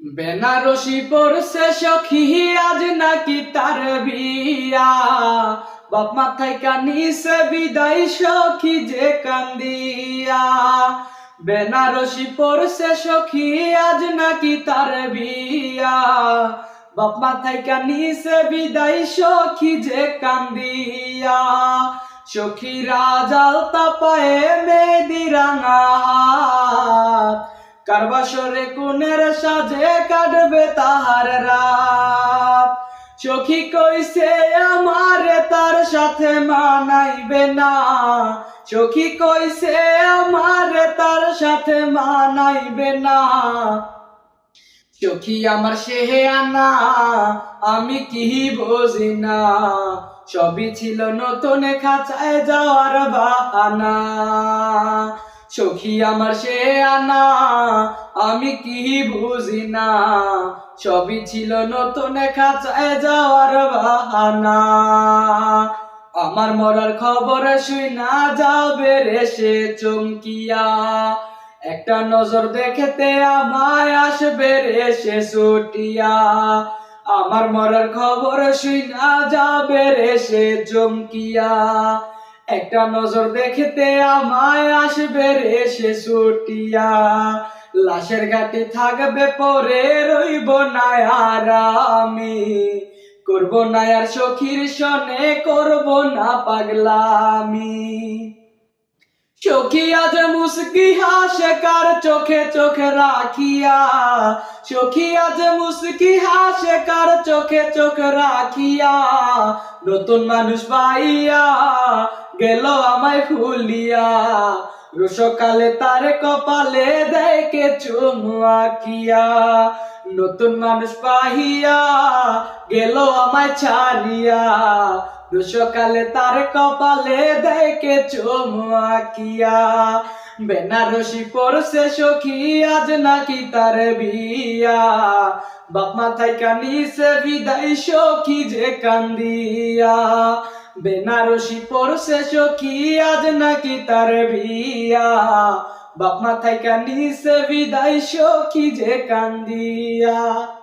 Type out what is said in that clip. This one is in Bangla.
বেনারসি পড়ছে সখী আজ নাকি তার বিয়া, বাপ মাথায় কানিছে বিদায় সখী যে কান্দিয়া। বেনারসি পড়ছে সখী আজ নাকি তার বিয়া, বাপ মাথায় কানিছে বিদায় সখী যে কান্দিয়া। সখীরা জালতা পায়ে মেহেদি রাঙা হাত, কারবাসরে কোনের সাজে কাটবে তাহার রাত। সখী কইছে আমারে তার সাথে মানাইবে না, সখী কইছে আমারে তার সাথে মানাইবে না। সখী আমার সেহেয়ানা আমি কি বুঝি না, সবই ছিল নতুন খাঁচায় যাওয়ার বাহানা। সখী আমার সেহেয়ানা আমি কি বুঝি না, সবই ছিল নতুন খাঁচায় যাওয়ার বাহানা। আমার মরার খবর শুইনা যাবে রে সে চমকিয়া, একটা নজর দেখতে আমায় আসবে রে সে ছুটিয়া। আমার মরার খবর শুইনা যাবে রে সে চমকিয়া, একটা নজর দেখতে আমায় আসবে রে সে ছুটিয়া। লাশের ঘাটে থাকবে পরে রইব না আর আমি, করব না আর সখীর সনে করব না পাগলামি। সখী আজ মুস্কি হাসে কার চোখে চোখে রাখিয়া, সখী আজ মুস্কি হাসে কার চোখে চোখে রাখিয়া। নতুন মানুষ পাইয়া গেল আমায় ভুলিয়া, রুষকালে তার কপালে দেখে চুমু আঁকিয়া। নতুন মানুষ পাইয়া গেল আমায় ছাড়িয়া, রুষকালে তার কপালে দেখে চুমু আঁকিয়া। বেনারসি পড়ছে সখী আজ নাকি তার বিয়া, বাপ মাথায় কানিছে বিদায় সখী যে কান্দিয়া। বেনারসি পড়ছে সখী আজ নাকি তার বিয়া, বাপ মাথায় কানিছে বিদায় সখী যে কান্দিয়া।